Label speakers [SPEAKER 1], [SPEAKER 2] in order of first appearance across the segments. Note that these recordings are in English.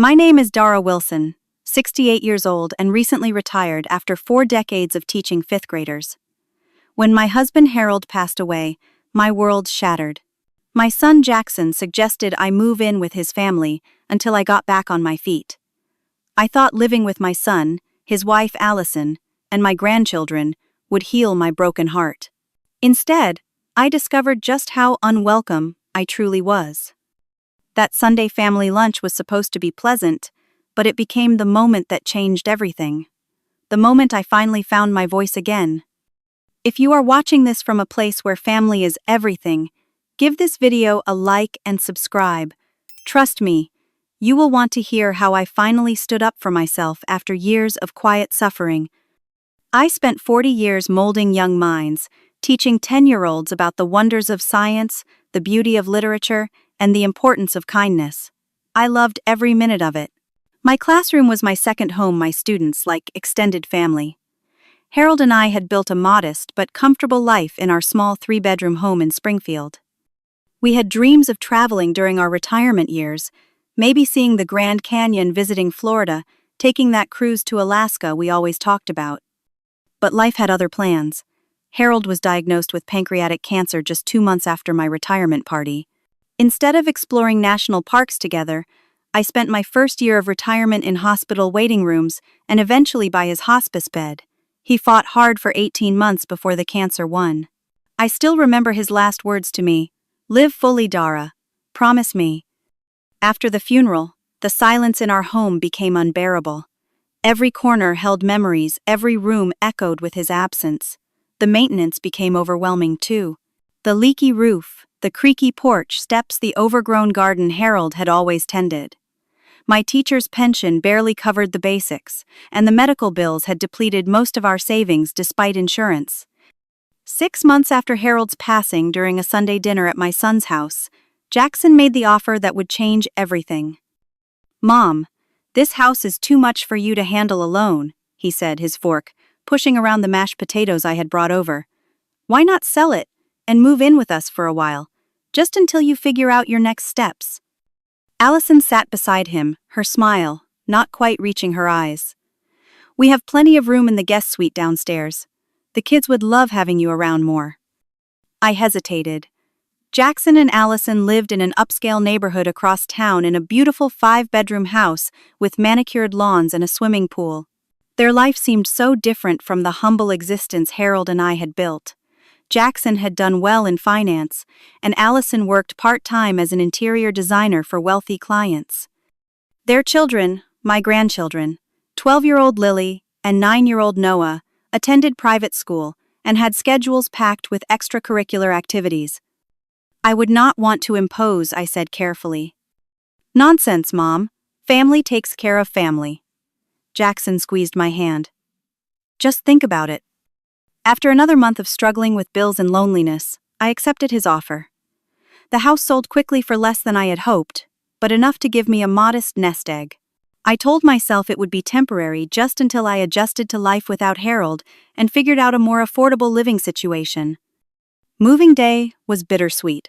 [SPEAKER 1] My name is Dara Wilson, 68 years old and recently retired after 4 decades of teaching 5th graders. When my husband Harold passed away, my world shattered. My son Jackson suggested I move in with his family until I got back on my feet. I thought living with my son, his wife Allison, and my grandchildren would heal my broken heart. Instead, I discovered just how unwelcome I truly was. That Sunday family lunch was supposed to be pleasant, but it became the moment that changed everything. The moment I finally found my voice again. If you are watching this from a place where family is everything, give this video a like and subscribe. Trust me, you will want to hear how I finally stood up for myself after years of quiet suffering. I spent 40 years molding young minds, teaching 10-year-olds about the wonders of science, the beauty of literature, and the importance of kindness. I loved every minute of it. My classroom was my second home, my students like extended family. Harold and I had built a modest but comfortable life in our small 3-bedroom home in Springfield. We had dreams of traveling during our retirement years, maybe seeing the Grand Canyon, visiting Florida, taking that cruise to Alaska we always talked about. But life had other plans. Harold was diagnosed with pancreatic cancer just 2 months after my retirement party. Instead of exploring national parks together, I spent my first year of retirement in hospital waiting rooms and eventually by his hospice bed. He fought hard for 18 months before the cancer won. I still remember his last words to me, "Live fully, Dara. Promise me." After the funeral, the silence in our home became unbearable. Every corner held memories, every room echoed with his absence. The maintenance became overwhelming too. The leaky roof, the creaky porch steps, the overgrown garden Harold had always tended. My teacher's pension barely covered the basics, and the medical bills had depleted most of our savings despite insurance. 6 months after Harold's passing, during a Sunday dinner at my son's house, Jackson made the offer that would change everything. "Mom, this house is too much for you to handle alone," he said, his fork pushing around the mashed potatoes I had brought over. "Why not sell it and move in with us for a while, just until you figure out your next steps?" Allison sat beside him, her smile not quite reaching her eyes. "We have plenty of room in the guest suite downstairs. The kids would love having you around more." I hesitated. Jackson and Allison lived in an upscale neighborhood across town in a beautiful 5-bedroom house with manicured lawns and a swimming pool. Their life seemed so different from the humble existence Harold and I had built. Jackson had done well in finance, and Allison worked part-time as an interior designer for wealthy clients. Their children, my grandchildren, 12-year-old Lily and 9-year-old Noah, attended private school and had schedules packed with extracurricular activities. "I would not want to impose," I said carefully. "Nonsense, Mom. Family takes care of family." Jackson squeezed my hand. "Just think about it." After another month of struggling with bills and loneliness, I accepted his offer. The house sold quickly for less than I had hoped, but enough to give me a modest nest egg. I told myself it would be temporary just until I adjusted to life without Harold and figured out a more affordable living situation. Moving day was bittersweet.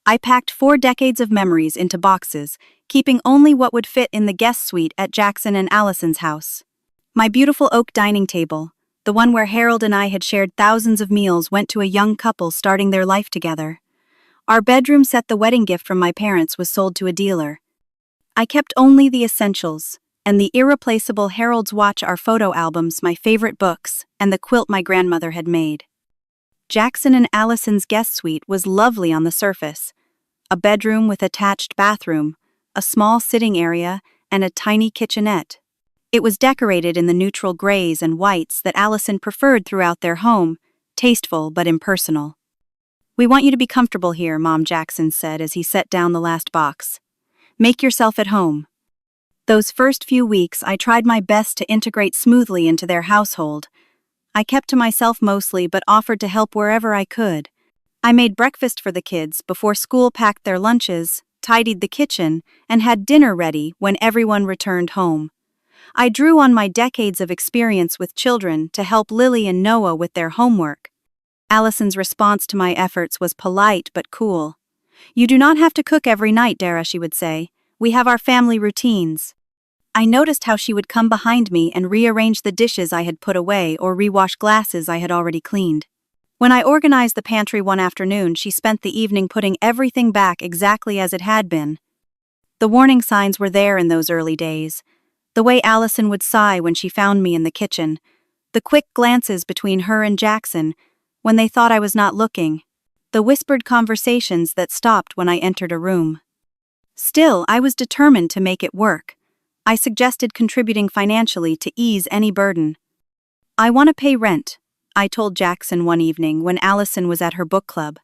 [SPEAKER 1] I packed 4 decades of memories into boxes, keeping only what would fit in the guest suite at Jackson and Allison's house. My beautiful oak dining table, the one where Harold and I had shared thousands of meals, went to a young couple starting their life together. Our bedroom set, the wedding gift from my parents, was sold to a dealer. I kept only the essentials, and the irreplaceable Harold's watch, our photo albums, my favorite books, and the quilt my grandmother had made. Jackson and Allison's guest suite was lovely on the surface. A bedroom with attached bathroom, a small sitting area, and a tiny kitchenette. It was decorated in the neutral grays and whites that Allison preferred throughout their home, tasteful but impersonal. "We want you to be comfortable here," Mom, Jackson said as he set down the last box. "Make yourself at home." Those first few weeks, I tried my best to integrate smoothly into their household. I kept to myself mostly, but offered to help wherever I could. I made breakfast for the kids before school, packed their lunches, tidied the kitchen, and had dinner ready when everyone returned home. I drew on my decades of experience with children to help Lily and Noah with their homework. Allison's response to my efforts was polite but cool. "You do not have to cook every night, Dara," she would say. "We have our family routines." I noticed how she would come behind me and rearrange the dishes I had put away or rewash glasses I had already cleaned. When I organized the pantry one afternoon, she spent the evening putting everything back exactly as it had been. The warning signs were there in those early days. The way Allison would sigh when she found me in the kitchen, the quick glances between her and Jackson when they thought I was not looking, the whispered conversations that stopped when I entered a room. Still, I was determined to make it work. I suggested contributing financially to ease any burden. "I want to pay rent," I told Jackson one evening when Allison was at her book club.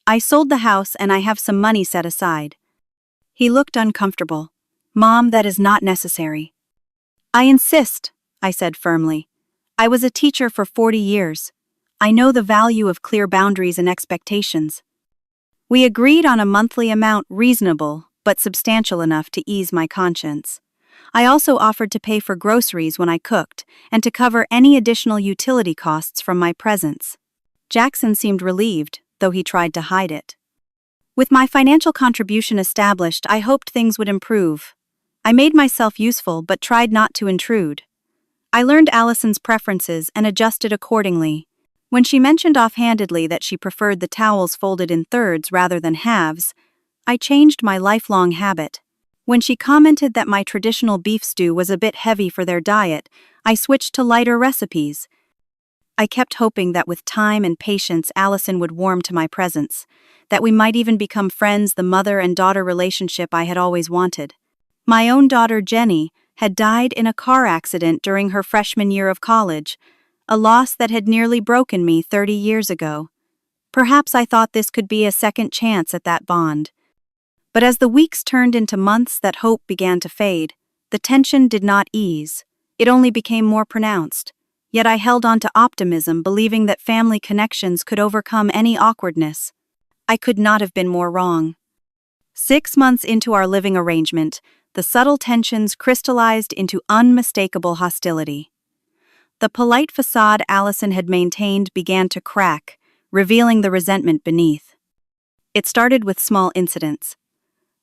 [SPEAKER 1] "I sold the house and I have some money set aside." He looked uncomfortable. "Mom, that is not necessary." "I insist," I said firmly. "I was a teacher for 40 years. I know the value of clear boundaries and expectations." We agreed on a monthly amount reasonable, but substantial enough to ease my conscience. I also offered to pay for groceries when I cooked and to cover any additional utility costs from my presence. Jackson seemed relieved, though he tried to hide it. With my financial contribution established, I hoped things would improve. I made myself useful but tried not to intrude. I learned Allison's preferences and adjusted accordingly. When she mentioned offhandedly that she preferred the towels folded in thirds rather than halves, I changed my lifelong habit. When she commented that my traditional beef stew was a bit heavy for their diet, I switched to lighter recipes. I kept hoping that with time and patience Allison would warm to my presence, that we might even become friends, the mother and daughter relationship I had always wanted. My own daughter, Jenny, had died in a car accident during her freshman year of college, a loss that had nearly broken me 30 years ago. Perhaps I thought this could be a second chance at that bond. But as the weeks turned into months, that hope began to fade. The tension did not ease. It only became more pronounced. Yet I held on to optimism, believing that family connections could overcome any awkwardness. I could not have been more wrong. 6 months into our living arrangement, the subtle tensions crystallized into unmistakable hostility. The polite facade Allison had maintained began to crack, revealing the resentment beneath. It started with small incidents.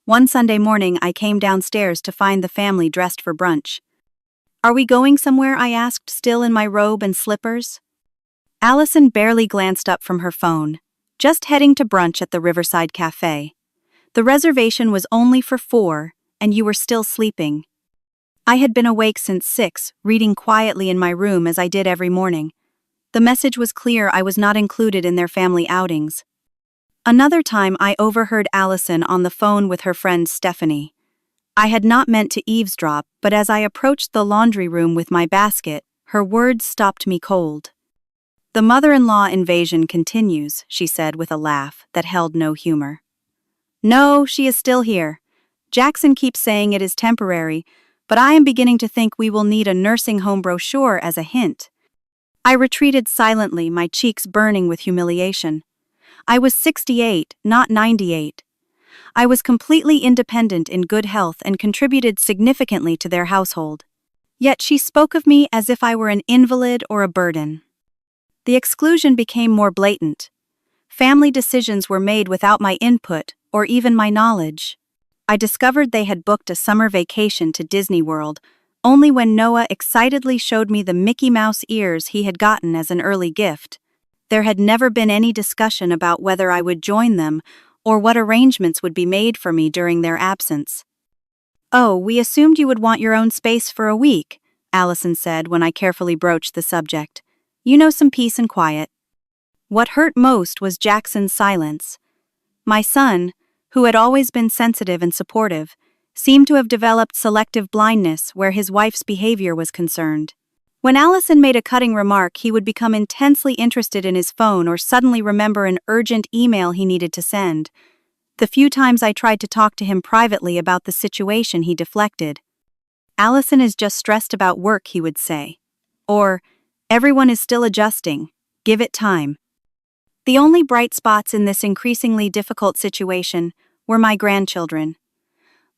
[SPEAKER 1] One Sunday morning, I came downstairs to find the family dressed for brunch. "Are we going somewhere?" I asked, still in my robe and slippers. Allison barely glanced up from her phone. "Just heading to brunch at the Riverside Cafe. The reservation was only for 4, and you were still sleeping." I had been awake since 6, reading quietly in my room as I did every morning. The message was clear: I was not included in their family outings. Another time, I overheard Allison on the phone with her friend Stephanie. I had not meant to eavesdrop, but as I approached the laundry room with my basket, her words stopped me cold. "The mother-in-law invasion continues," she said with a laugh that held no humor. "No, she is still here. Jackson keeps saying it is temporary, but I am beginning to think we will need a nursing home brochure as a hint." I retreated silently, my cheeks burning with humiliation. I was 68, not 98. I was completely independent, in good health, and contributed significantly to their household. Yet she spoke of me as if I were an invalid or a burden. The exclusion became more blatant. Family decisions were made without my input or even my knowledge. I discovered they had booked a summer vacation to Disney World only when Noah excitedly showed me the Mickey Mouse ears he had gotten as an early gift. There had never been any discussion about whether I would join them or what arrangements would be made for me during their absence. "Oh, we assumed you would want your own space for a week," Allison said when I carefully broached the subject. "You know, some peace and quiet." What hurt most was Jackson's silence. My son, who had always been sensitive and supportive, seemed to have developed selective blindness where his wife's behavior was concerned. When Allison made a cutting remark, he would become intensely interested in his phone or suddenly remember an urgent email he needed to send. The few times I tried to talk to him privately about the situation, he deflected. "Allison is just stressed about work," he would say. Or, "Everyone is still adjusting. Give it time." The only bright spots in this increasingly difficult situation were my grandchildren.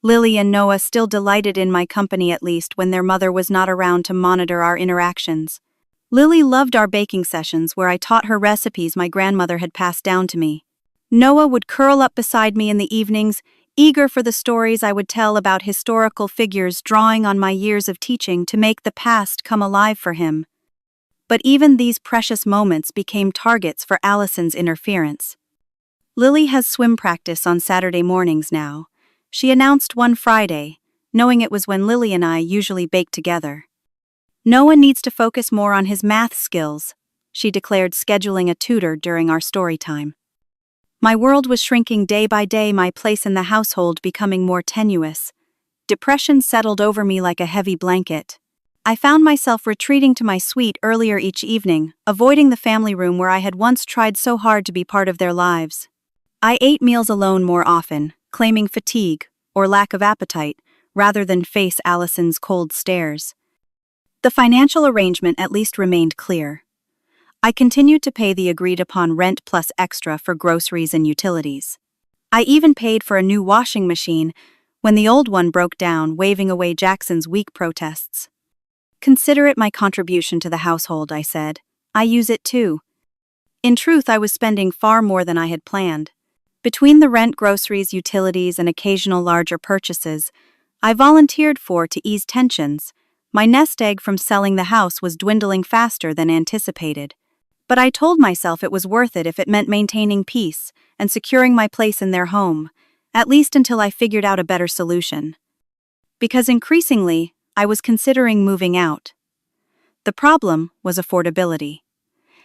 [SPEAKER 1] Lily and Noah still delighted in my company, at least when their mother was not around to monitor our interactions. Lily loved our baking sessions where I taught her recipes my grandmother had passed down to me. Noah would curl up beside me in the evenings, eager for the stories I would tell about historical figures, drawing on my years of teaching to make the past come alive for him. But even these precious moments became targets for Allison's interference. "Lily has swim practice on Saturday mornings now," she announced one Friday, knowing it was when Lily and I usually bake together. "Noah needs to focus more on his math skills," she declared, scheduling a tutor during our story time. My world was shrinking day by day, my place in the household becoming more tenuous. Depression settled over me like a heavy blanket. I found myself retreating to my suite earlier each evening, avoiding the family room where I had once tried so hard to be part of their lives. I ate meals alone more often, claiming fatigue or lack of appetite, rather than face Allison's cold stares. The financial arrangement at least remained clear. I continued to pay the agreed-upon rent plus extra for groceries and utilities. I even paid for a new washing machine when the old one broke down, waving away Jackson's weak protests. "Consider it my contribution to the household," I said. "I use it too." In truth, I was spending far more than I had planned. Between the rent, groceries, utilities, and occasional larger purchases I volunteered for to ease tensions, my nest egg from selling the house was dwindling faster than anticipated. But I told myself it was worth it if it meant maintaining peace and securing my place in their home, at least until I figured out a better solution. Because increasingly, I was considering moving out. The problem was affordability.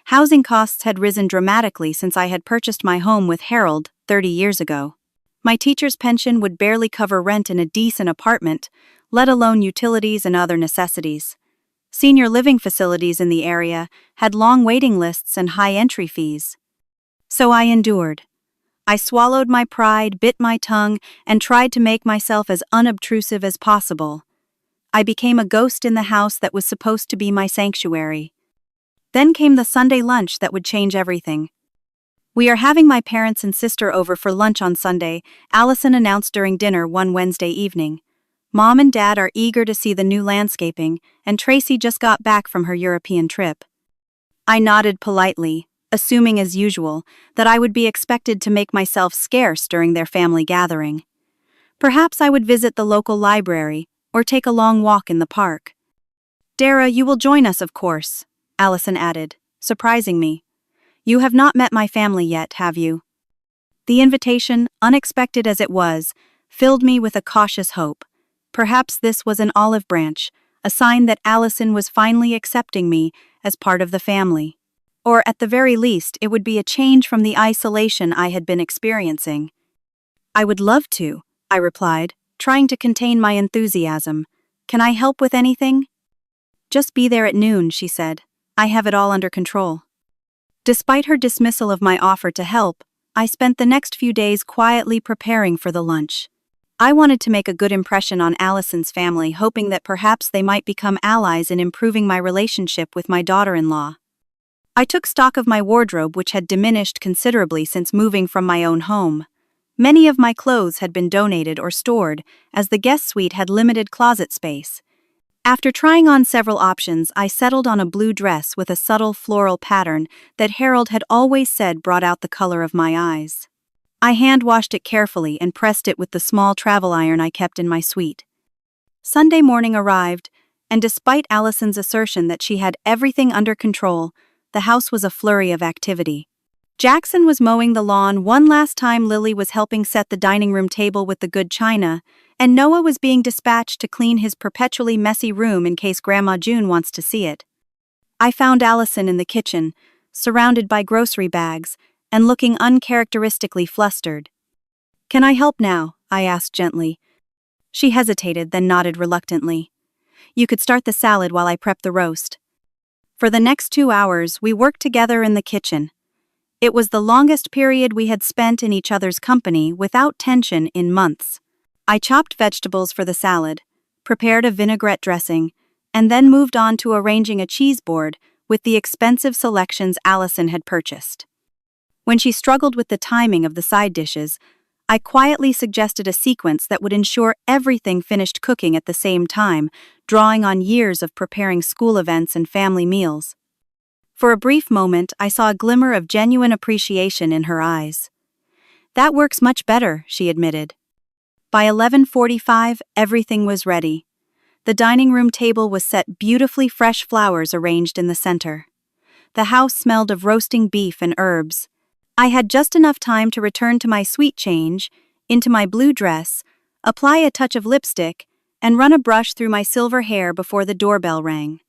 [SPEAKER 1] Housing costs had risen dramatically since I had purchased my home with Harold 30 years ago. My teacher's pension would barely cover rent in a decent apartment, let alone utilities and other necessities. Senior living facilities in the area had long waiting lists and high entry fees. So I endured. I swallowed my pride, bit my tongue, and tried to make myself as unobtrusive as possible. I became a ghost in the house that was supposed to be my sanctuary. Then came the Sunday lunch that would change everything. "We are having my parents and sister over for lunch on Sunday," Allison announced during dinner one Wednesday evening. "Mom and Dad are eager to see the new landscaping, and Tracy just got back from her European trip." I nodded politely, assuming as usual that I would be expected to make myself scarce during their family gathering. Perhaps I would visit the local library or take a long walk in the park. "Dara, you will join us, of course," Allison added, surprising me. "You have not met my family yet, have you?" The invitation, unexpected as it was, filled me with a cautious hope. Perhaps this was an olive branch, a sign that Allison was finally accepting me as part of the family. Or at the very least, it would be a change from the isolation I had been experiencing. "I would love to," I replied, trying to contain my enthusiasm. "Can I help with anything?" "Just be there at noon," she said. "I have it all under control." Despite her dismissal of my offer to help, I spent the next few days quietly preparing for the lunch. I wanted to make a good impression on Allison's family, hoping that perhaps they might become allies in improving my relationship with my daughter-in-law. I took stock of my wardrobe, which had diminished considerably since moving from my own home. Many of my clothes had been donated or stored, as the guest suite had limited closet space. After trying on several options, I settled on a blue dress with a subtle floral pattern that Harold had always said brought out the color of my eyes. I hand-washed it carefully and pressed it with the small travel iron I kept in my suite. Sunday morning arrived, and despite Allison's assertion that she had everything under control, the house was a flurry of activity. Jackson was mowing the lawn one last time, Lily was helping set the dining room table with the good china, and Noah was being dispatched to clean his perpetually messy room in case Grandma June wants to see it. I found Allison in the kitchen, surrounded by grocery bags, and looking uncharacteristically flustered. "Can I help now?" I asked gently. She hesitated, then nodded reluctantly. "You could start the salad while I prep the roast." For the next 2 hours, we worked together in the kitchen. It was the longest period we had spent in each other's company without tension in months. I chopped vegetables for the salad, prepared a vinaigrette dressing, and then moved on to arranging a cheese board with the expensive selections Allison had purchased. When she struggled with the timing of the side dishes, I quietly suggested a sequence that would ensure everything finished cooking at the same time, drawing on years of preparing school events and family meals. For a brief moment, I saw a glimmer of genuine appreciation in her eyes. "That works much better," she admitted. By 11:45, everything was ready. The dining room table was set beautifully fresh flowers arranged in the center. The house smelled of roasting beef and herbs. I had just enough time to return to my sweet change, into my blue dress, apply a touch of lipstick, and run a brush through my silver hair before the doorbell rang.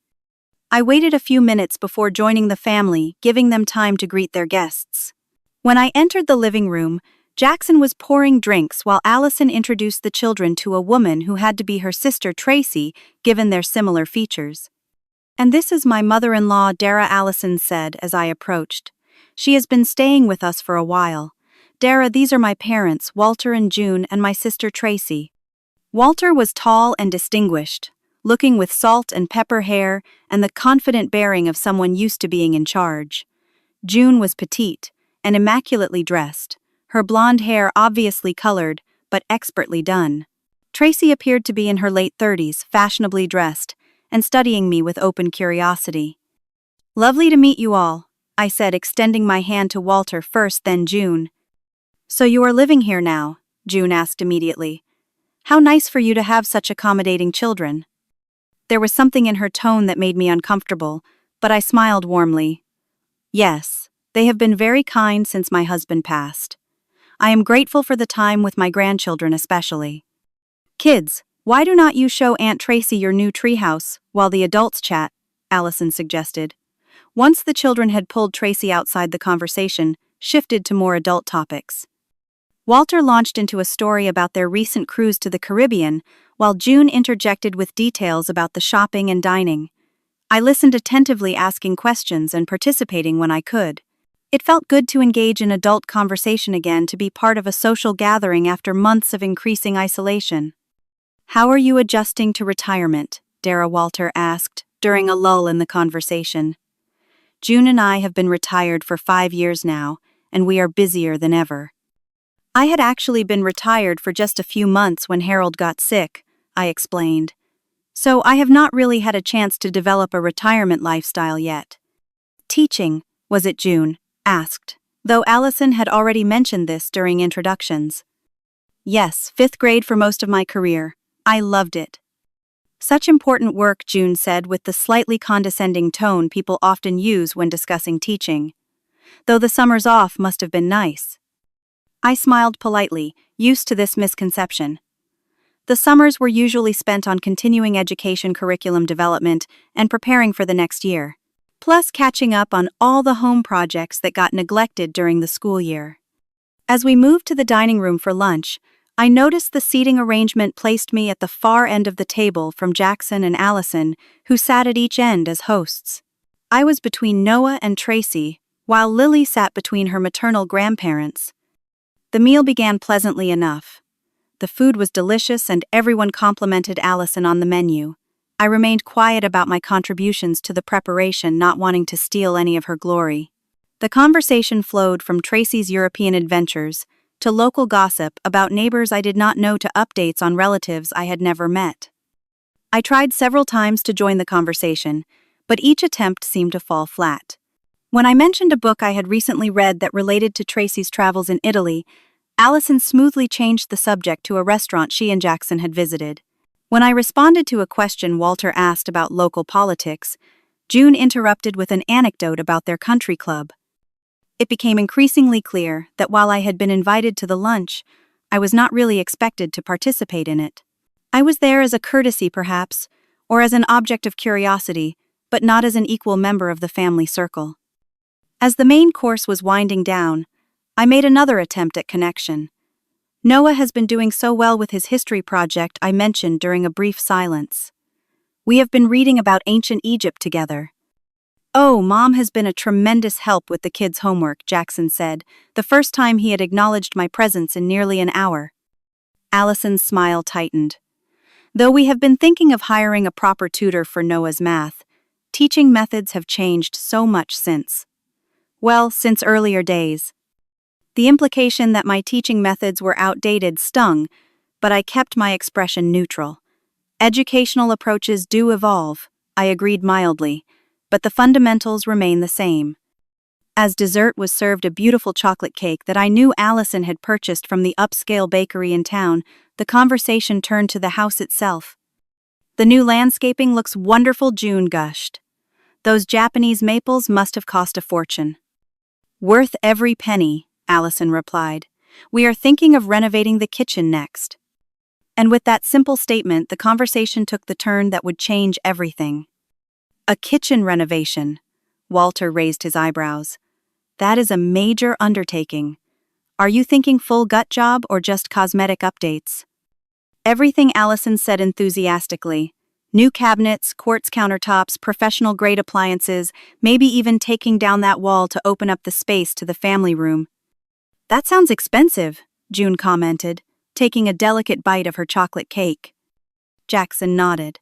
[SPEAKER 1] I waited a few minutes before joining the family, giving them time to greet their guests. When I entered the living room, Jackson was pouring drinks while Allison introduced the children to a woman who had to be her sister Tracy, given their similar features. "And this is my mother-in-law, Dara," Allison said as I approached. "She has been staying with us for a while. Dara, these are my parents, Walter and June, and my sister Tracy." Walter was tall and distinguished, looking with salt and pepper hair and the confident bearing of someone used to being in charge. June was petite and immaculately dressed, her blonde hair obviously colored, but expertly done. Tracy appeared to be in her late 30s, fashionably dressed, and studying me with open curiosity. "Lovely to meet you all," I said, extending my hand to Walter first, then June. "So you are living here now?" June asked immediately. "How nice for you to have such accommodating children." There was something in her tone that made me uncomfortable, but I smiled warmly. "Yes, they have been very kind since my husband passed. I am grateful for the time with my grandchildren especially. Kids, why do not you show Aunt Tracy your new treehouse while the adults chat?" Allison suggested. Once the children had pulled Tracy outside, the conversation shifted to more adult topics. Walter launched into a story about their recent cruise to the Caribbean, while June interjected with details about the shopping and dining. I listened attentively, asking questions and participating when I could. It felt good to engage in adult conversation again, to be part of a social gathering after months of increasing isolation. "How are you adjusting to retirement?" Dara Walter asked, during a lull in the conversation. "June and I have been retired for 5 years now, and we are busier than ever." I had actually been retired for just a few months when Harold got sick, I explained. So I have not really had a chance to develop a retirement lifestyle yet. "Teaching, was it?" June asked, though Allison had already mentioned this during introductions. "Yes, 5th grade for most of my career. I loved it." "Such important work," June said with the slightly condescending tone people often use when discussing teaching. "Though the summers off must have been nice." I smiled politely, used to this misconception. The summers were usually spent on continuing education curriculum development and preparing for the next year, plus catching up on all the home projects that got neglected during the school year. As we moved to the dining room for lunch, I noticed the seating arrangement placed me at the far end of the table from Jackson and Allison, who sat at each end as hosts. I was between Noah and Tracy, while Lily sat between her maternal grandparents. The meal began pleasantly enough. The food was delicious and everyone complimented Allison on the menu. I remained quiet about my contributions to the preparation, not wanting to steal any of her glory. The conversation flowed from Tracy's European adventures to local gossip about neighbors I did not know to updates on relatives I had never met. I tried several times to join the conversation, but each attempt seemed to fall flat. When I mentioned a book I had recently read that related to Tracy's travels in Italy, Allison smoothly changed the subject to a restaurant she and Jackson had visited. When I responded to a question Walter asked about local politics, June interrupted with an anecdote about their country club. It became increasingly clear that while I had been invited to the lunch, I was not really expected to participate in it. I was there as a courtesy perhaps, or as an object of curiosity, but not as an equal member of the family circle. As the main course was winding down, I made another attempt at connection. "Noah has been doing so well with his history project," I mentioned during a brief silence. "We have been reading about ancient Egypt together." "Oh, Mom has been a tremendous help with the kids' homework," Jackson said, the first time he had acknowledged my presence in nearly an hour. Allison's smile tightened. "Though we have been thinking of hiring a proper tutor for Noah's math, teaching methods have changed so much since. Well, since earlier days." The implication that my teaching methods were outdated stung, but I kept my expression neutral. "Educational approaches do evolve," I agreed mildly, "but the fundamentals remain the same." As dessert was served a beautiful chocolate cake that I knew Allison had purchased from the upscale bakery in town, the conversation turned to the house itself. "The new landscaping looks wonderful," June gushed. "Those Japanese maples must have cost a fortune." "Worth every penny," Allison replied. "We are thinking of renovating the kitchen next." And with that simple statement, the conversation took the turn that would change everything. "A kitchen renovation," Walter raised his eyebrows. "That is a major undertaking. Are you thinking full gut job or just cosmetic updates?" Everything, Allison said enthusiastically. "New cabinets, quartz countertops, professional-grade appliances, maybe even taking down that wall to open up the space to the family room." "That sounds expensive," June commented, taking a delicate bite of her chocolate cake. Jackson nodded.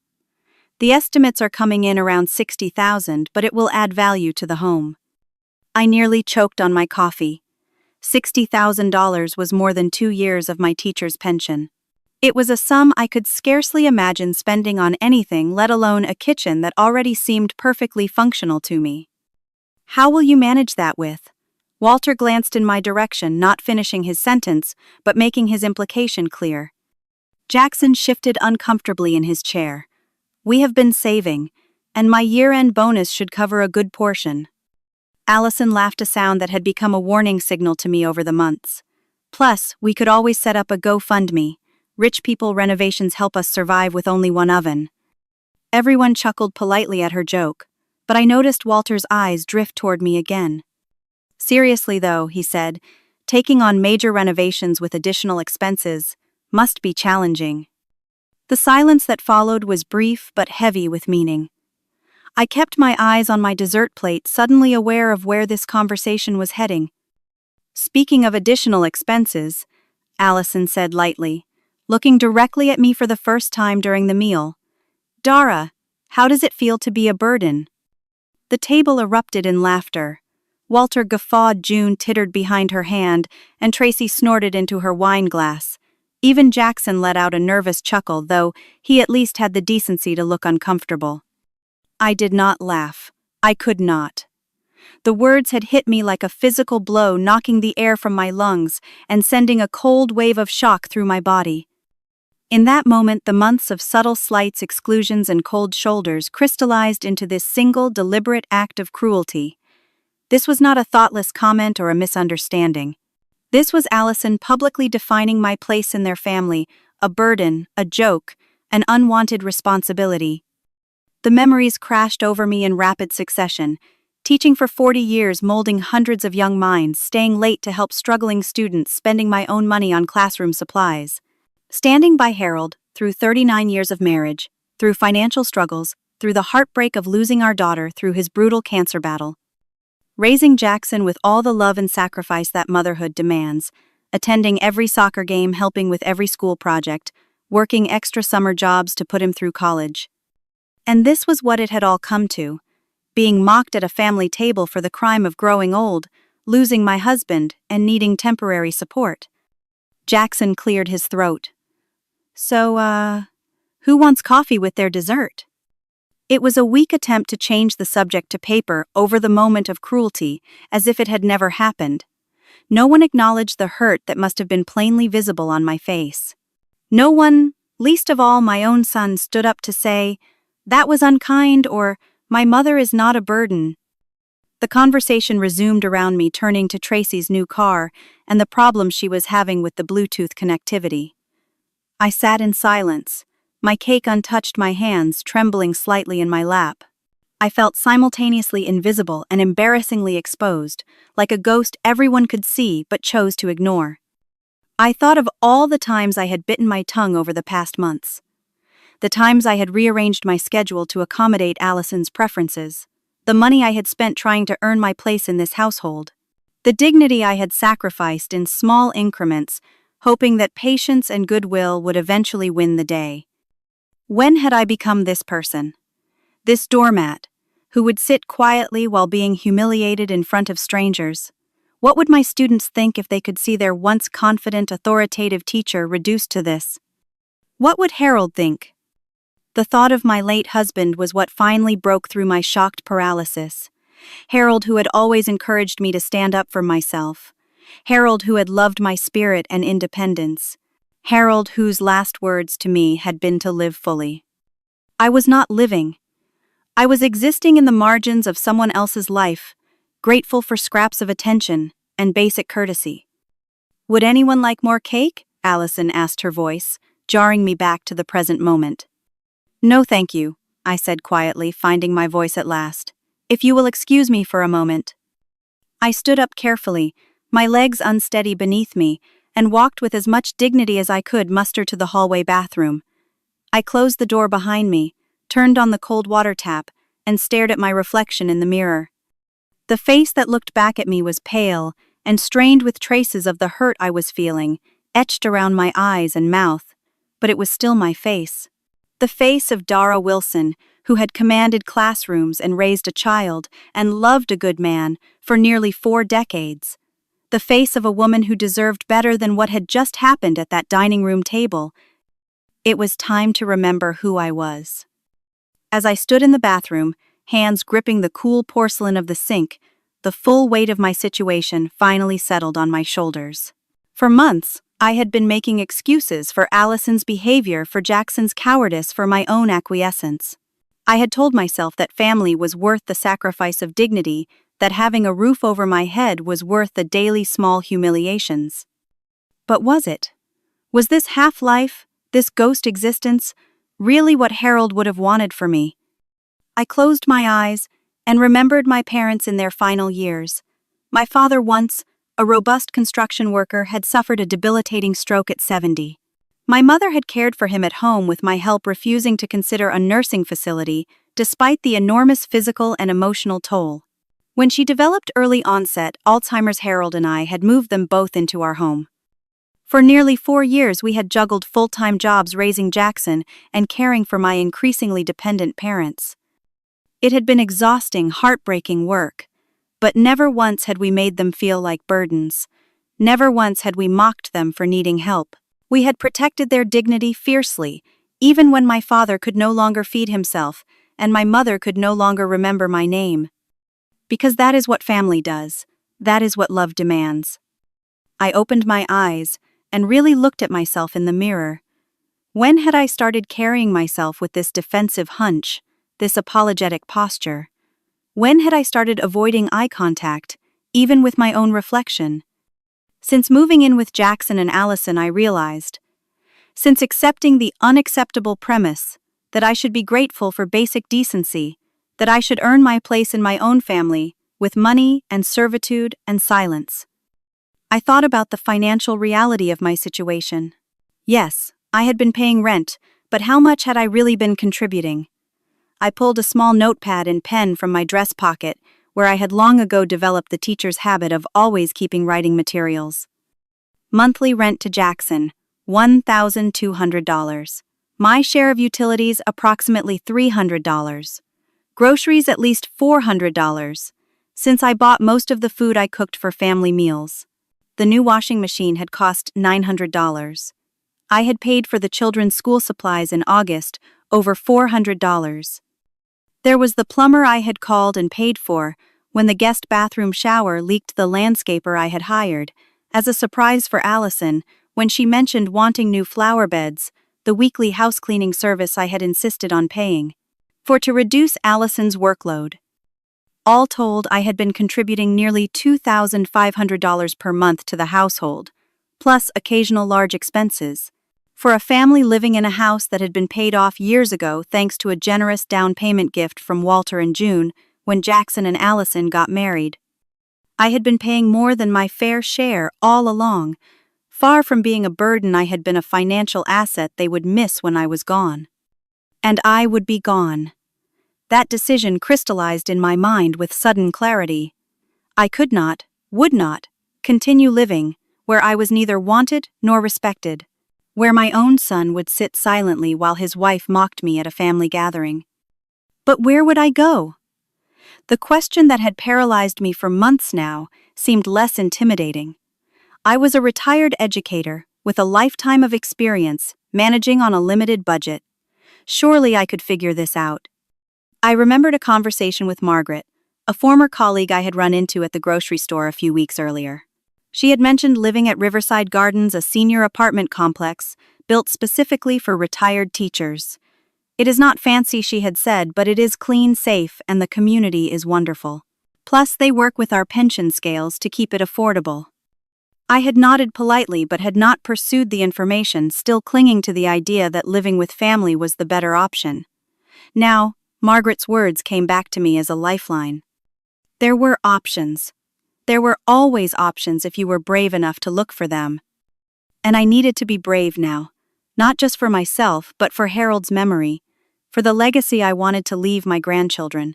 [SPEAKER 1] "The estimates are coming in around $60,000, but it will add value to the home." I nearly choked on my coffee. $60,000 was more than 2 years of my teacher's pension. It was a sum I could scarcely imagine spending on anything, let alone a kitchen that already seemed perfectly functional to me. "How will you manage that with?" Walter glanced in my direction, not finishing his sentence, but making his implication clear. Jackson shifted uncomfortably in his chair. "We have been saving, and my year-end bonus should cover a good portion." Allison laughed, a sound that had become a warning signal to me over the months. "Plus, we could always set up a GoFundMe. Rich people renovations help us survive with only one oven." Everyone chuckled politely at her joke, but I noticed Walter's eyes drift toward me again. "Seriously though," he said, "taking on major renovations with additional expenses must be challenging." The silence that followed was brief but heavy with meaning. I kept my eyes on my dessert plate, suddenly aware of where this conversation was heading. "Speaking of additional expenses," Allison said lightly, looking directly at me for the first time during the meal. "Dara, how does it feel to be a burden?" The table erupted in laughter. Walter guffawed, June tittered behind her hand, and Tracy snorted into her wine glass. Even Jackson let out a nervous chuckle, though he at least had the decency to look uncomfortable. I did not laugh. I could not. The words had hit me like a physical blow, knocking the air from my lungs and sending a cold wave of shock through my body. In that moment, the months of subtle slights, exclusions, and cold shoulders crystallized into this single, deliberate act of cruelty. This was not a thoughtless comment or a misunderstanding. This was Allison publicly defining my place in their family, a burden, a joke, an unwanted responsibility. The memories crashed over me in rapid succession. Teaching for 40 years, molding hundreds of young minds, staying late to help struggling students, spending my own money on classroom supplies. Standing by Harold, through 39 years of marriage, through financial struggles, through the heartbreak of losing our daughter, through his brutal cancer battle. Raising Jackson with all the love and sacrifice that motherhood demands, attending every soccer game, helping with every school project, working extra summer jobs to put him through college. And this was what it had all come to, being mocked at a family table for the crime of growing old, losing my husband, and needing temporary support. Jackson cleared his throat. "So, who wants coffee with their dessert?" It was a weak attempt to change the subject to paper over the moment of cruelty, as if it had never happened. No one acknowledged the hurt that must have been plainly visible on my face. No one, least of all my own son, stood up to say, "That was unkind," or "My mother is not a burden." The conversation resumed around me, turning to Tracy's new car and the problems she was having with the Bluetooth connectivity. I sat in silence, my cake untouched, my hands trembling slightly in my lap. I felt simultaneously invisible and embarrassingly exposed, like a ghost everyone could see but chose to ignore. I thought of all the times I had bitten my tongue over the past months. The times I had rearranged my schedule to accommodate Allison's preferences. The money I had spent trying to earn my place in this household. The dignity I had sacrificed in small increments, hoping that patience and goodwill would eventually win the day. When had I become this person? This doormat, who would sit quietly while being humiliated in front of strangers? What would my students think if they could see their once confident, authoritative teacher reduced to this? What would Harold think? The thought of my late husband was what finally broke through my shocked paralysis. Harold, who had always encouraged me to stand up for myself. Harold, who had loved my spirit and independence. Harold, whose last words to me had been to live fully. I was not living. I was existing in the margins of someone else's life, grateful for scraps of attention and basic courtesy. "Would anyone like more cake?" Allison asked, her voice, jarring me back to the present moment. "No, thank you," I said quietly, finding my voice at last. "If you will excuse me for a moment." I stood up carefully, my legs unsteady beneath me, and walked with as much dignity as I could muster to the hallway bathroom. I closed the door behind me, turned on the cold water tap, and stared at my reflection in the mirror. The face that looked back at me was pale and strained with traces of the hurt I was feeling, etched around my eyes and mouth, but it was still my face. The face of Dara Wilson, who had commanded classrooms and raised a child and loved a good man for nearly 4 decades. The face of a woman who deserved better than what had just happened at that dining room table. It was time to remember who I was. As I stood in the bathroom, hands gripping the cool porcelain of the sink, the full weight of my situation finally settled on my shoulders. For months, I had been making excuses for Allison's behavior, for Jackson's cowardice, for my own acquiescence. I had told myself that family was worth the sacrifice of dignity, that having a roof over my head was worth the daily small humiliations. But was it? Was this half-life, this ghost existence, really what Harold would have wanted for me? I closed my eyes and remembered my parents in their final years. My father, once a robust construction worker, had suffered a debilitating stroke at 70. My mother had cared for him at home, with my help, refusing to consider a nursing facility, despite the enormous physical and emotional toll. When she developed early onset Alzheimer's, Harold and I had moved them both into our home. For nearly 4 years we had juggled full-time jobs, raising Jackson and caring for my increasingly dependent parents. It had been exhausting, heartbreaking work, but never once had we made them feel like burdens. Never once had we mocked them for needing help. We had protected their dignity fiercely, even when my father could no longer feed himself and my mother could no longer remember my name. Because that is what family does. That is what love demands. I opened my eyes and really looked at myself in the mirror. When had I started carrying myself with this defensive hunch, this apologetic posture? When had I started avoiding eye contact, even with my own reflection? Since moving in with Jackson and Allison, I realized. Since accepting the unacceptable premise that I should be grateful for basic decency, that I should earn my place in my own family with money and servitude and silence. I thought about the financial reality of my situation. Yes, I had been paying rent, but how much had I really been contributing? I pulled a small notepad and pen from my dress pocket, where I had long ago developed the teacher's habit of always keeping writing materials. Monthly rent to Jackson, $1,200. My share of utilities, approximately $300. Groceries, at least $400, since I bought most of the food I cooked for family meals. The new washing machine had cost $900. I had paid for the children's school supplies in August, over $400. There was the plumber I had called and paid for when the guest bathroom shower leaked the landscaper I had hired, as a surprise for Allison when she mentioned wanting new flower beds, the weekly house cleaning service I had insisted on paying for to reduce Allison's workload. All told, I had been contributing nearly $2,500 per month to the household, plus occasional large expenses. For a family living in a house that had been paid off years ago thanks to a generous down payment gift from Walter in June when Jackson and Allison got married. I had been paying more than my fair share all along. Far from being a burden, I had been a financial asset they would miss when I was gone. And I would be gone. That decision crystallized in my mind with sudden clarity. I could not, would not, continue living where I was neither wanted nor respected, where my own son would sit silently while his wife mocked me at a family gathering. But where would I go? The question that had paralyzed me for months now seemed less intimidating. I was a retired educator with a lifetime of experience managing on a limited budget. Surely I could figure this out. I remembered a conversation with Margaret, a former colleague I had run into at the grocery store a few weeks earlier. She had mentioned living at Riverside Gardens, a senior apartment complex built specifically for retired teachers. It is not fancy, she had said, but it is clean, safe, and the community is wonderful. Plus, they work with our pension scales to keep it affordable. I had nodded politely but had not pursued the information, still clinging to the idea that living with family was the better option. Now, Margaret's words came back to me as a lifeline. There were options. There were always options if you were brave enough to look for them. And I needed to be brave now, not just for myself, but for Harold's memory, for the legacy I wanted to leave my grandchildren.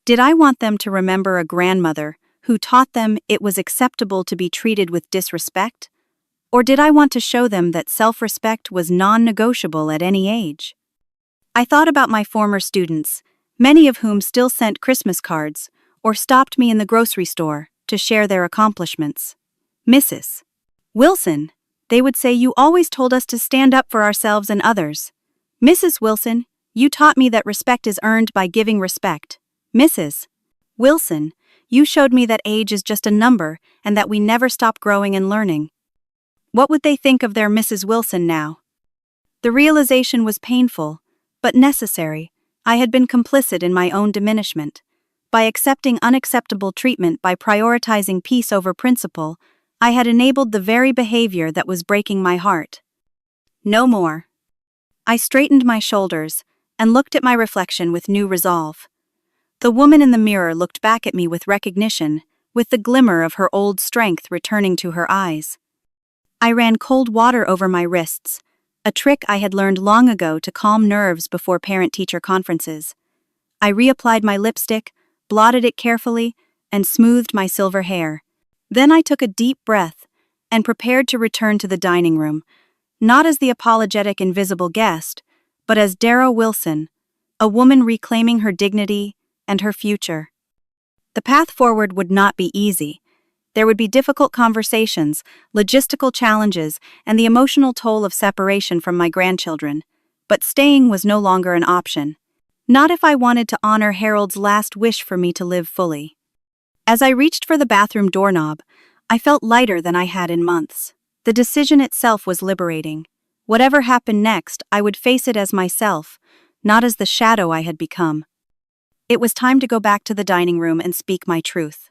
[SPEAKER 1] Did I want them to remember a grandmother who taught them it was acceptable to be treated with disrespect? Or did I want to show them that self-respect was non-negotiable at any age? I thought about my former students, many of whom still sent Christmas cards or stopped me in the grocery store to share their accomplishments. Mrs. Wilson, they would say, you always told us to stand up for ourselves and others. Mrs. Wilson, you taught me that respect is earned by giving respect. Mrs. Wilson, you showed me that age is just a number and that we never stop growing and learning. What would they think of their Mrs. Wilson now? The realization was painful, but necessary. I had been complicit in my own diminishment. By accepting unacceptable treatment, by prioritizing peace over principle, I had enabled the very behavior that was breaking my heart. No more. I straightened my shoulders and looked at my reflection with new resolve. The woman in the mirror looked back at me with recognition, with the glimmer of her old strength returning to her eyes. I ran cold water over my wrists, a trick I had learned long ago to calm nerves before parent-teacher conferences. I reapplied my lipstick, blotted it carefully, and smoothed my silver hair. Then I took a deep breath and prepared to return to the dining room, not as the apologetic invisible guest, but as Darragh Wilson, a woman reclaiming her dignity and her future. The path forward would not be easy. There would be difficult conversations, logistical challenges, and the emotional toll of separation from my grandchildren. But staying was no longer an option. Not if I wanted to honor Harold's last wish for me to live fully. As I reached for the bathroom doorknob, I felt lighter than I had in months. The decision itself was liberating. Whatever happened next, I would face it as myself, not as the shadow I had become. It was time to go back to the dining room and speak my truth.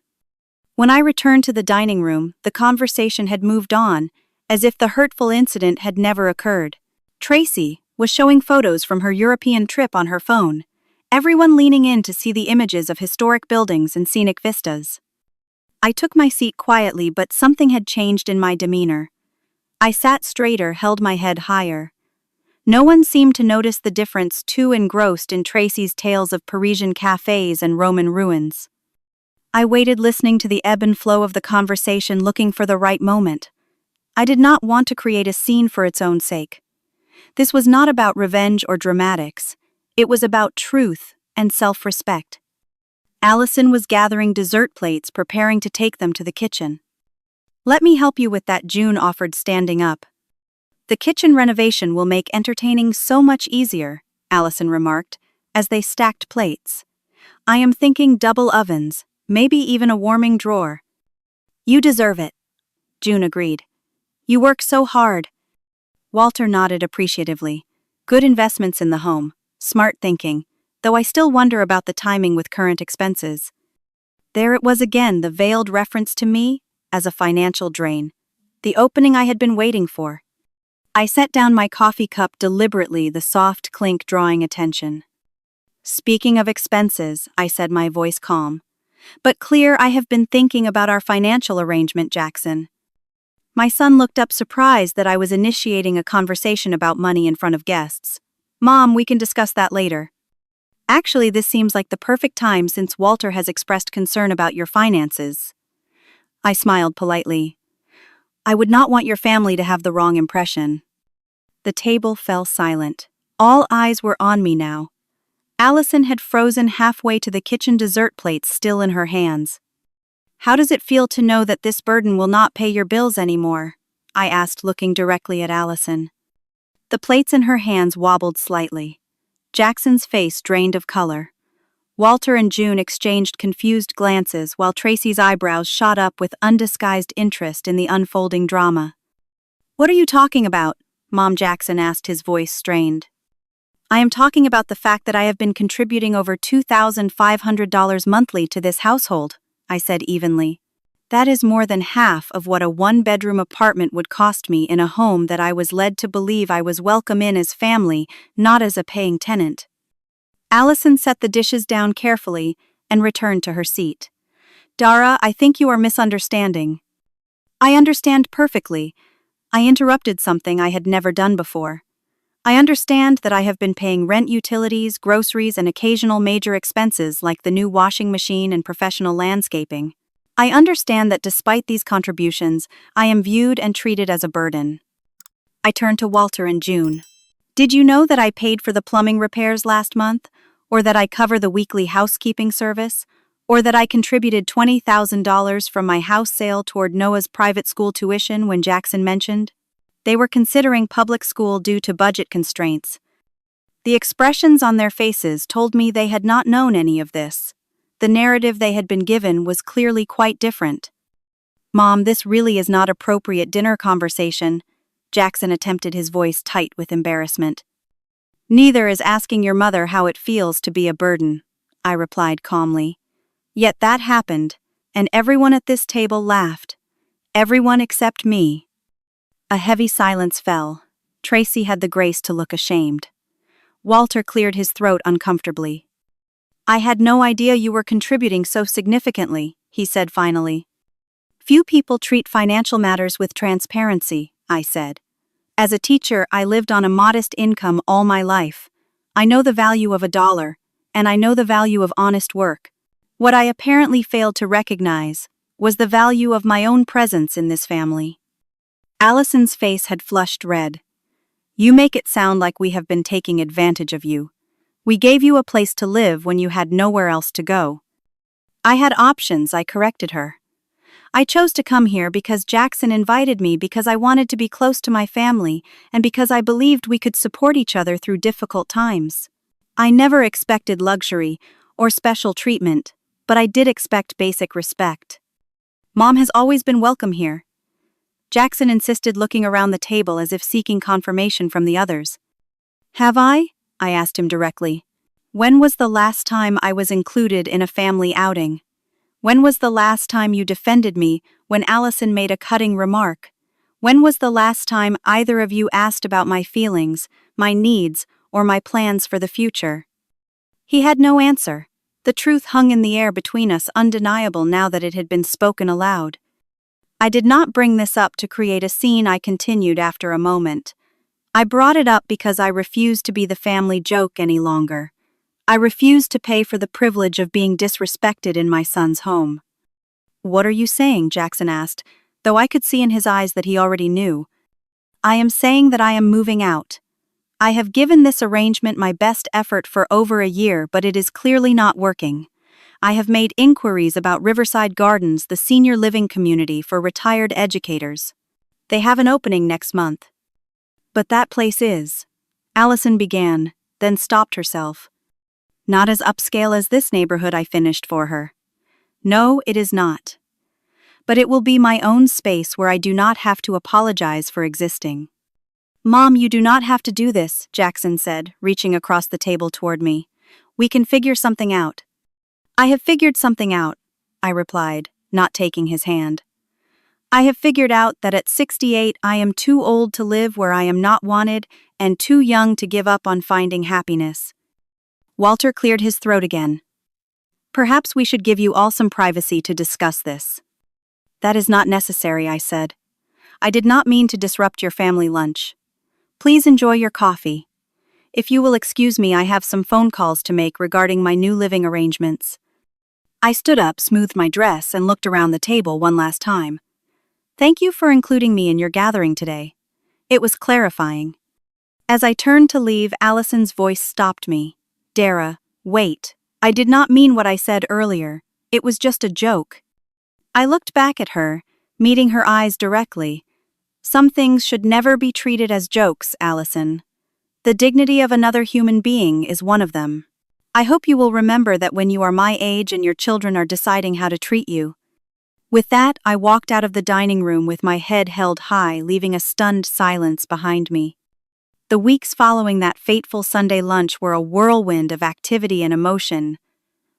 [SPEAKER 1] When I returned to the dining room, the conversation had moved on, as if the hurtful incident had never occurred. Tracy was showing photos from her European trip on her phone, everyone leaning in to see the images of historic buildings and scenic vistas. I took my seat quietly, but something had changed in my demeanor. I sat straighter, held my head higher. No one seemed to notice the difference, too engrossed in Tracy's tales of Parisian cafes and Roman ruins. I waited, listening to the ebb and flow of the conversation, looking for the right moment. I did not want to create a scene for its own sake. This was not about revenge or dramatics. It was about truth and self-respect. Allison was gathering dessert plates, preparing to take them to the kitchen. "Let me help you with that," June offered, standing up. "The kitchen renovation will make entertaining so much easier," Allison remarked, as they stacked plates. "I am thinking double ovens, maybe even a warming drawer." "You deserve it," June agreed. "You work so hard." Walter nodded appreciatively. Good investments in the home, smart thinking, though I still wonder about the timing with current expenses. There it was again, the veiled reference to me as a financial drain. The opening I had been waiting for. I set down my coffee cup deliberately, the soft clink drawing attention. "Speaking of expenses," I said, my voice calm, but clear, "I have been thinking about our financial arrangement, Jackson." My son looked up, surprised that I was initiating a conversation about money in front of guests. "Mom, we can discuss that later." "Actually, this seems like the perfect time since Walter has expressed concern about your finances." I smiled politely. "I would not want your family to have the wrong impression." The table fell silent. All eyes were on me now. Allison had frozen halfway to the kitchen, dessert plates still in her hands. "How does it feel to know that this burden will not pay your bills anymore?" I asked, looking directly at Allison. The plates in her hands wobbled slightly. Jackson's face drained of color. Walter and June exchanged confused glances while Tracy's eyebrows shot up with undisguised interest in the unfolding drama. "What are you talking about?" Mom Jackson asked, his voice strained. "I am talking about the fact that I have been contributing over $2,500 monthly to this household," I said evenly. "That is more than half of what a one-bedroom apartment would cost me in a home that I was led to believe I was welcome in as family, not as a paying tenant." Allison set the dishes down carefully and returned to her seat. "Dara, I think you are misunderstanding." "I understand perfectly." I interrupted something I had never done before. "I understand that I have been paying rent, utilities, groceries, and occasional major expenses like the new washing machine and professional landscaping. I understand that despite these contributions, I am viewed and treated as a burden." I turned to Walter and June. "Did you know that I paid for the plumbing repairs last month? Or that I cover the weekly housekeeping service? Or that I contributed $20,000 from my house sale toward Noah's private school tuition when Jackson mentioned?" They were considering public school due to budget constraints. The expressions on their faces told me they had not known any of this. The narrative they had been given was clearly quite different. "Mom, this really is not appropriate dinner conversation." Jackson attempted, his voice tight with embarrassment. "Neither is asking your mother how it feels to be a burden," I replied calmly. Yet that happened, and everyone at this table laughed. Everyone except me. A heavy silence fell. Tracy had the grace to look ashamed. Walter cleared his throat uncomfortably. "I had no idea you were contributing so significantly," he said finally. "Few people treat financial matters with transparency," I said. "As a teacher, I lived on a modest income all my life. I know the value of $1, and I know the value of honest work. What I apparently failed to recognize was the value of my own presence in this family." Allison's face had flushed red. "You make it sound like we have been taking advantage of you. We gave you a place to live when you had nowhere else to go." "I had options," I corrected her. "I chose to come here because Jackson invited me, because I wanted to be close to my family, and because I believed we could support each other through difficult times. I never expected luxury or special treatment, but I did expect basic respect. Mom has always been welcome here." Jackson insisted, looking around the table as if seeking confirmation from the others. "Have I?" I asked him directly. "When was the last time I was included in a family outing? When was the last time you defended me when Allison made a cutting remark? When was the last time either of you asked about my feelings, my needs, or my plans for the future?" He had no answer. The truth hung in the air between us, undeniable now that it had been spoken aloud. I did not bring this up to create a scene, I continued after a moment. I brought it up because I refused to be the family joke any longer. I refused to pay for the privilege of being disrespected in my son's home. "What are you saying?" Jackson asked, though I could see in his eyes that he already knew. "I am saying that I am moving out. I have given this arrangement my best effort for over a year, but it is clearly not working. I have made inquiries about Riverside Gardens, the senior living community for retired educators. They have an opening next month." "But that place is," Allison began, then stopped herself. "Not as upscale as this neighborhood," I finished for her. "No, it is not. But it will be my own space where I do not have to apologize for existing." "Mom, you do not have to do this," Jackson said, reaching across the table toward me. "We can figure something out." "I have figured something out," I replied, not taking his hand. "I have figured out that at 68 I am too old to live where I am not wanted and too young to give up on finding happiness." Walter cleared his throat again. "Perhaps we should give you all some privacy to discuss this." "That is not necessary," I said. "I did not mean to disrupt your family lunch. Please enjoy your coffee. If you will excuse me, I have some phone calls to make regarding my new living arrangements." I stood up, smoothed my dress, and looked around the table one last time. "Thank you for including me in your gathering today. It was clarifying." As I turned to leave, Allison's voice stopped me. "Dara, wait. I did not mean what I said earlier. It was just a joke." I looked back at her, meeting her eyes directly. "Some things should never be treated as jokes, Allison. The dignity of another human being is one of them." I hope you will remember that when you are my age and your children are deciding how to treat you." With that, I walked out of the dining room with my head held high, leaving a stunned silence behind me. The weeks following that fateful Sunday lunch were a whirlwind of activity and emotion.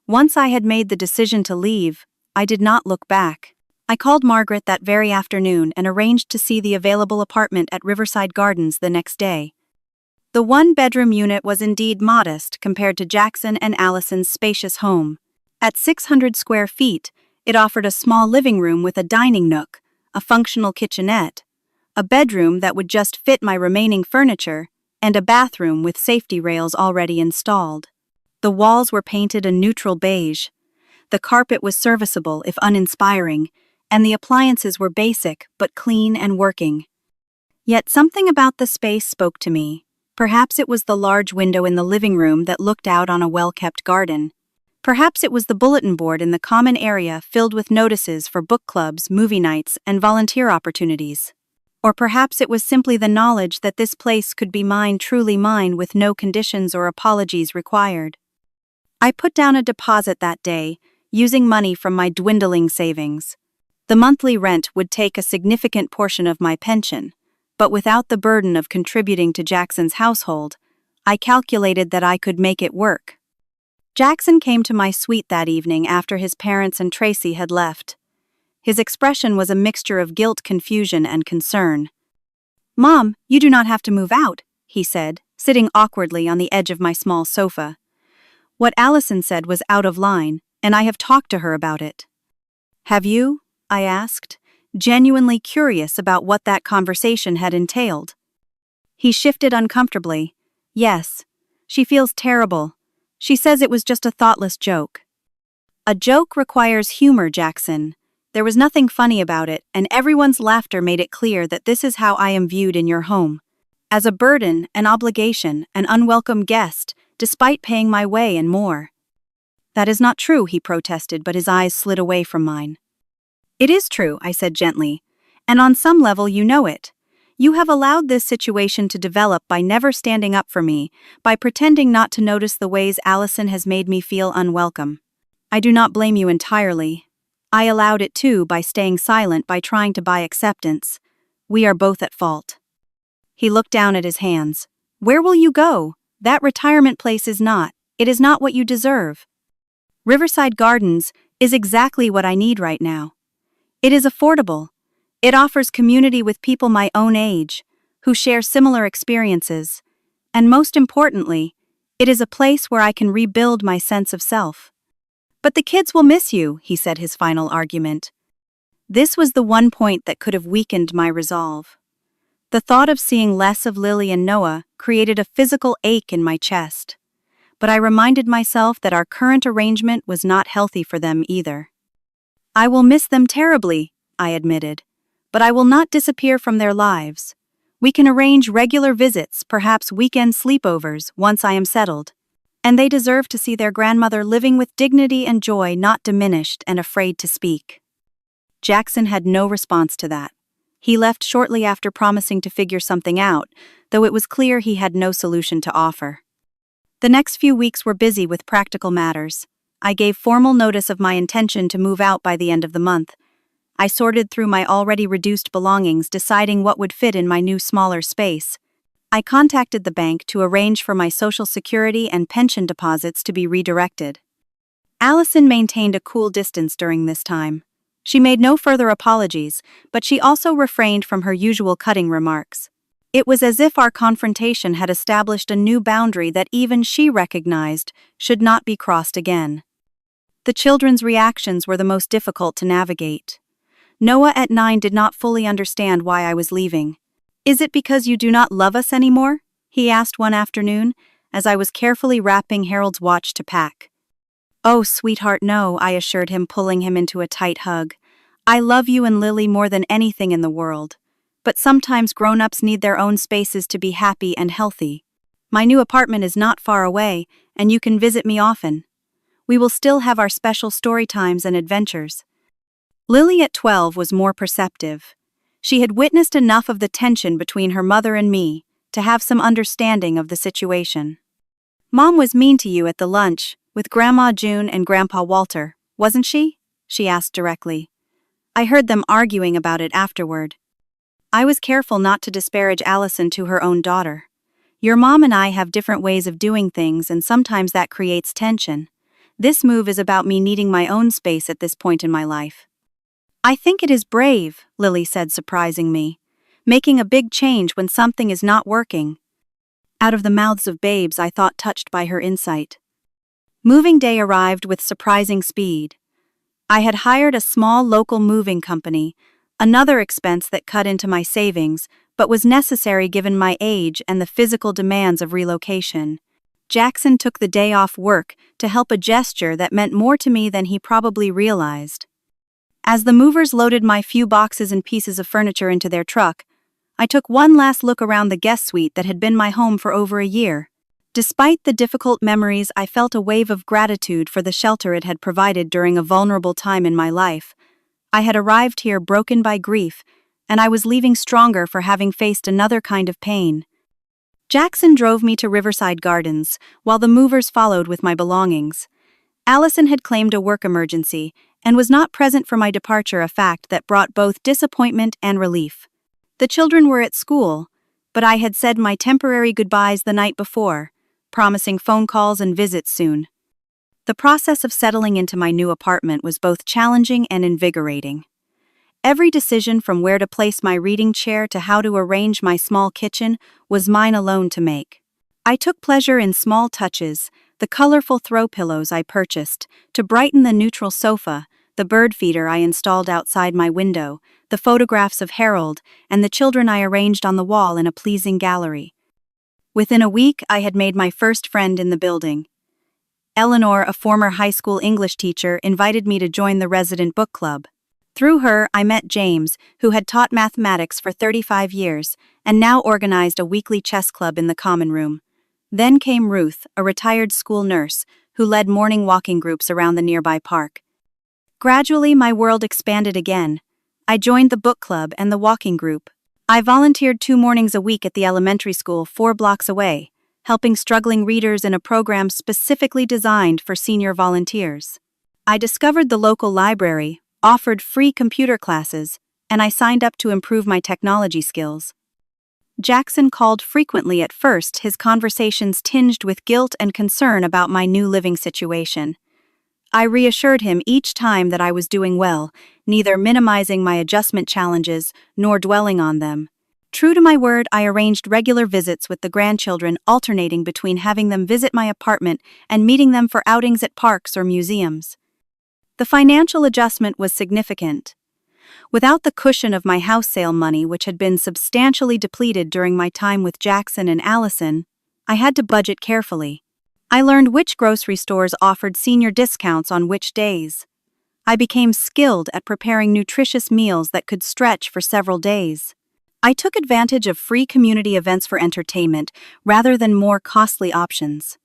[SPEAKER 1] Once I had made the decision to leave, I did not look back. I called Margaret that very afternoon and arranged to see the available apartment at Riverside Gardens the next day. The one-bedroom unit was indeed modest compared to Jackson and Allison's spacious home. At 600 square feet, it offered a small living room with a dining nook, a functional kitchenette, a bedroom that would just fit my remaining furniture, and a bathroom with safety rails already installed. The walls were painted a neutral beige. The carpet was serviceable if uninspiring, and the appliances were basic but clean and working. Yet something about the space spoke to me. Perhaps it was the large window in the living room that looked out on a well-kept garden. Perhaps it was the bulletin board in the common area filled with notices for book clubs, movie nights, and volunteer opportunities. Or perhaps it was simply the knowledge that this place could be mine, truly mine, with no conditions or apologies required. I put down a deposit that day, using money from my dwindling savings. The monthly rent would take a significant portion of my pension, but without the burden of contributing to Jackson's household, I calculated that I could make it work. Jackson came to my suite that evening after his parents and Tracy had left. His expression was a mixture of guilt, confusion, and concern. "Mom, you do not have to move out," he said, sitting awkwardly on the edge of my small sofa. What Allison said was out of line, and I have talked to her about it. "Have you?" I asked, genuinely curious about what that conversation had entailed. He shifted uncomfortably. "Yes. She feels terrible. She says it was just a thoughtless joke." "A joke requires humor, Jackson. There was nothing funny about it, and everyone's laughter made it clear that this is how I am viewed in your home. As a burden, an obligation, an unwelcome guest, despite paying my way and more." "That is not true," he protested, but his eyes slid away from mine. "It is true," I said gently, "and on some level you know it. You have allowed this situation to develop by never standing up for me, by pretending not to notice the ways Allison has made me feel unwelcome. I do not blame you entirely. I allowed it too by staying silent, by trying to buy acceptance. We are both at fault." He looked down at his hands. "Where will you go? That retirement place is not. It is not what you deserve. Riverside Gardens is exactly what I need right now. It is affordable. It offers community with people my own age, who share similar experiences. And most importantly, it is a place where I can rebuild my sense of self." "But the kids will miss you," he said, his final argument. This was the one point that could have weakened my resolve. The thought of seeing less of Lily and Noah created a physical ache in my chest. But I reminded myself that our current arrangement was not healthy for them either. "I will miss them terribly," I admitted, "but I will not disappear from their lives. We can arrange regular visits, perhaps weekend sleepovers, once I am settled. And they deserve to see their grandmother living with dignity and joy, not diminished and afraid to speak." Jackson had no response to that. He left shortly after, promising to figure something out, though it was clear he had no solution to offer. The next few weeks were busy with practical matters. I gave formal notice of my intention to move out by the end of the month. I sorted through my already reduced belongings, deciding what would fit in my new smaller space. I contacted the bank to arrange for my Social Security and pension deposits to be redirected. Allison maintained a cool distance during this time. She made no further apologies, but she also refrained from her usual cutting remarks. It was as if our confrontation had established a new boundary that even she recognized should not be crossed again. The children's reactions were the most difficult to navigate. Noah at 9 did not fully understand why I was leaving. "Is it because you do not love us anymore?" he asked one afternoon, as I was carefully wrapping Harold's watch to pack. "Oh, sweetheart, no," I assured him, pulling him into a tight hug. "I love you and Lily more than anything in the world. But sometimes grown-ups need their own spaces to be happy and healthy. My new apartment is not far away, and you can visit me often. We will still have our special story times and adventures." Lily at 12 was more perceptive. She had witnessed enough of the tension between her mother and me to have some understanding of the situation. Mom was mean to you at the lunch, with Grandma June and Grandpa Walter, wasn't she? She asked directly. I heard them arguing about it afterward. I was careful not to disparage Allison to her own daughter. Your mom and I have different ways of doing things, and sometimes that creates tension. This move is about me needing my own space at this point in my life. I think it is brave, Lily said, surprising me. Making a big change when something is not working. Out of the mouths of babes, I thought, touched by her insight. Moving day arrived with surprising speed. I had hired a small local moving company, another expense that cut into my savings, but was necessary given my age and the physical demands of relocation. Jackson took the day off work to help, a gesture that meant more to me than he probably realized. As the movers loaded my few boxes and pieces of furniture into their truck, I took one last look around the guest suite that had been my home for over a year. Despite the difficult memories, I felt a wave of gratitude for the shelter it had provided during a vulnerable time in my life. I had arrived here broken by grief, and I was leaving stronger for having faced another kind of pain. Jackson drove me to Riverside Gardens, while the movers followed with my belongings. Allison had claimed a work emergency, and was not present for my departure, a fact that brought both disappointment and relief. The children were at school, but I had said my temporary goodbyes the night before, promising phone calls and visits soon. The process of settling into my new apartment was both challenging and invigorating. Every decision, from where to place my reading chair to how to arrange my small kitchen, was mine alone to make. I took pleasure in small touches, the colorful throw pillows I purchased to brighten the neutral sofa, the bird feeder I installed outside my window, the photographs of Harold, and the children I arranged on the wall in a pleasing gallery. Within a week, I had made my first friend in the building. Eleanor, a former high school English teacher, invited me to join the resident book club. Through her, I met James, who had taught mathematics for 35 years, and now organized a weekly chess club in the common room. Then came Ruth, a retired school nurse, who led morning walking groups around the nearby park. Gradually, my world expanded again. I joined the book club and the walking group. I volunteered 2 mornings a week at the elementary school 4 blocks away, helping struggling readers in a program specifically designed for senior volunteers. I discovered the local library, offered free computer classes, and I signed up to improve my technology skills. Jackson called frequently at first, his conversations tinged with guilt and concern about my new living situation. I reassured him each time that I was doing well, neither minimizing my adjustment challenges nor dwelling on them. True to my word, I arranged regular visits with the grandchildren, alternating between having them visit my apartment and meeting them for outings at parks or museums. The financial adjustment was significant. Without the cushion of my house sale money, which had been substantially depleted during my time with Jackson and Allison, I had to budget carefully. I learned which grocery stores offered senior discounts on which days. I became skilled at preparing nutritious meals that could stretch for several days. I took advantage of free community events for entertainment rather than more costly options.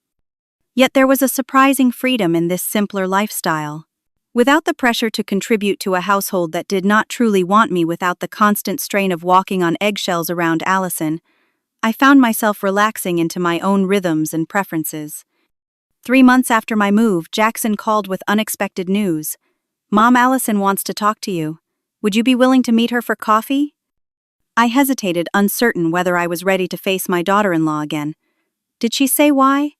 [SPEAKER 1] Yet there was a surprising freedom in this simpler lifestyle. Without the pressure to contribute to a household that did not truly want me, without the constant strain of walking on eggshells around Allison, I found myself relaxing into my own rhythms and preferences. 3 months after my move, Jackson called with unexpected news. Mom, Allison wants to talk to you. Would you be willing to meet her for coffee? I hesitated, uncertain whether I was ready to face my daughter-in-law again. Did she say why?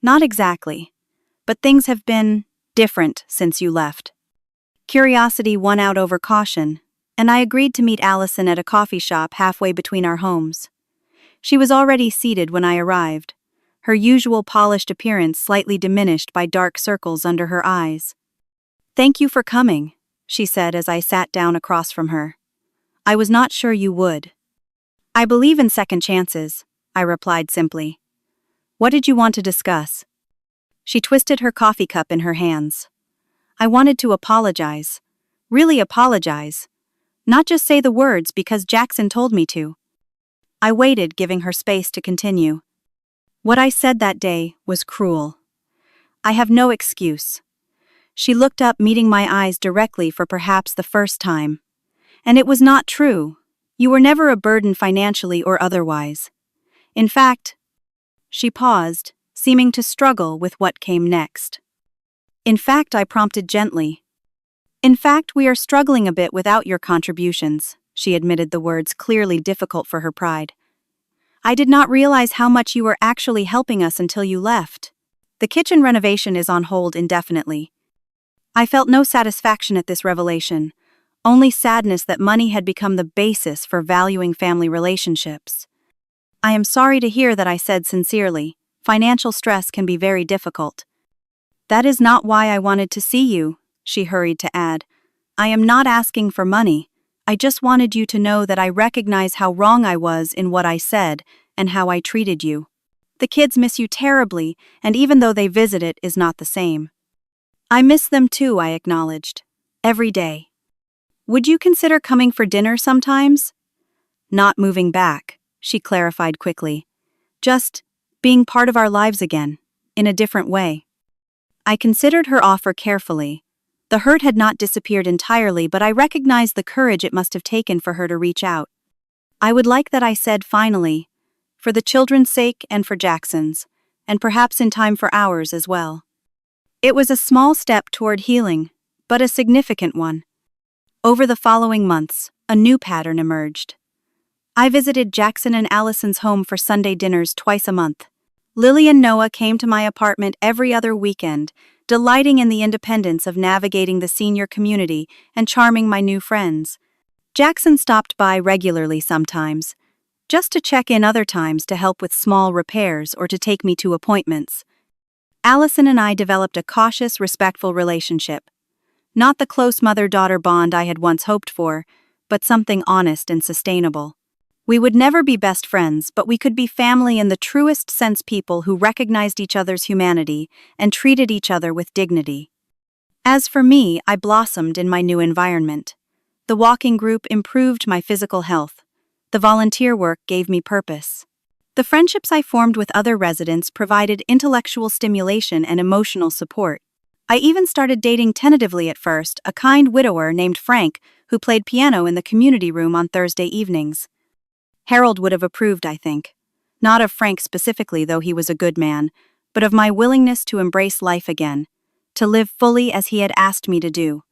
[SPEAKER 1] Not exactly. But things have been different since you left. Curiosity won out over caution, and I agreed to meet Allison at a coffee shop halfway between our homes. She was already seated when I arrived, her usual polished appearance slightly diminished by dark circles under her eyes. Thank you for coming, she said as I sat down across from her. I was not sure you would. I believe in second chances, I replied simply. What did you want to discuss? She twisted her coffee cup in her hands. I wanted to apologize. Really apologize. Not just say the words because Jackson told me to. I waited, giving her space to continue. What I said that day was cruel. I have no excuse. She looked up, meeting my eyes directly for perhaps the first time. And it was not true. You were never a burden financially or otherwise. In fact, she paused, seeming to struggle with what came next. In fact, I prompted gently. In fact, we are struggling a bit without your contributions, she admitted, the words clearly difficult for her pride. I did not realize how much you were actually helping us until you left. The kitchen renovation is on hold indefinitely. I felt no satisfaction at this revelation, only sadness that money had become the basis for valuing family relationships. I am sorry to hear that, I said sincerely. Financial stress can be very difficult. That is not why I wanted to see you, she hurried to add. I am not asking for money. I just wanted you to know that I recognize how wrong I was in what I said and how I treated you. The kids miss you terribly, and even though they visit, it is not the same. I miss them too, I acknowledged. Every day. Would you consider coming for dinner sometimes? Not moving back, she clarified quickly. Just being part of our lives again, in a different way. I considered her offer carefully. The hurt had not disappeared entirely, but I recognized the courage it must have taken for her to reach out. I would like that, I said finally, for the children's sake and for Jackson's, and perhaps in time for ours as well. It was a small step toward healing, but a significant one. Over the following months, a new pattern emerged. I visited Jackson and Allison's home for Sunday dinners twice a month. Lily and Noah came to my apartment every other weekend, delighting in the independence of navigating the senior community and charming my new friends. Jackson stopped by regularly sometimes, just to check in, other times to help with small repairs or to take me to appointments. Allison and I developed a cautious, respectful relationship. Not the close mother-daughter bond I had once hoped for, but something honest and sustainable. We would never be best friends, but we could be family in the truest sense, people who recognized each other's humanity and treated each other with dignity. As for me, I blossomed in my new environment. The walking group improved my physical health. The volunteer work gave me purpose. The friendships I formed with other residents provided intellectual stimulation and emotional support. I even started dating tentatively at first a kind widower named Frank who played piano in the community room on Thursday evenings. Harold would have approved, I think. Not of Frank specifically, though he was a good man, but of my willingness to embrace life again, to live fully as he had asked me to do.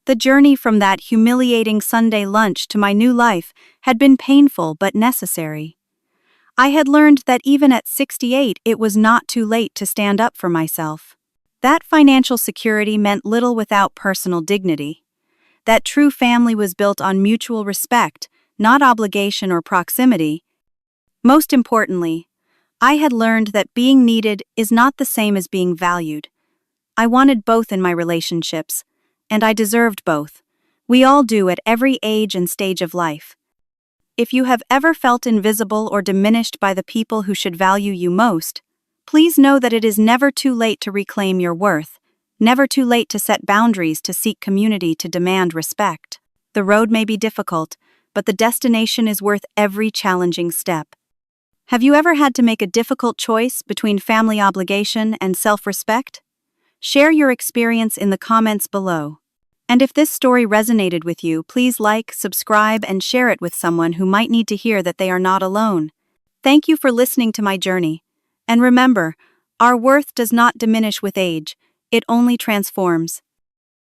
[SPEAKER 1] The journey from that humiliating Sunday lunch to my new life had been painful but necessary. I had learned that even at 68 it was not too late to stand up for myself. That financial security meant little without personal dignity. That true family was built on mutual respect, not obligation or proximity. Most importantly, I had learned that being needed is not the same as being valued. I wanted both in my relationships, and I deserved both. We all do at every age and stage of life. If you have ever felt invisible or diminished by the people who should value you most, please know that it is never too late to reclaim your worth, never too late to set boundaries, to seek community, to demand respect. The road may be difficult, but the destination is worth every challenging step. Have you ever had to make a difficult choice between family obligation and self-respect? Share your experience in the comments below. And if this story resonated with you, please like, subscribe, and share it with someone who might need to hear that they are not alone. Thank you for listening to my journey. And remember, our worth does not diminish with age, it only transforms.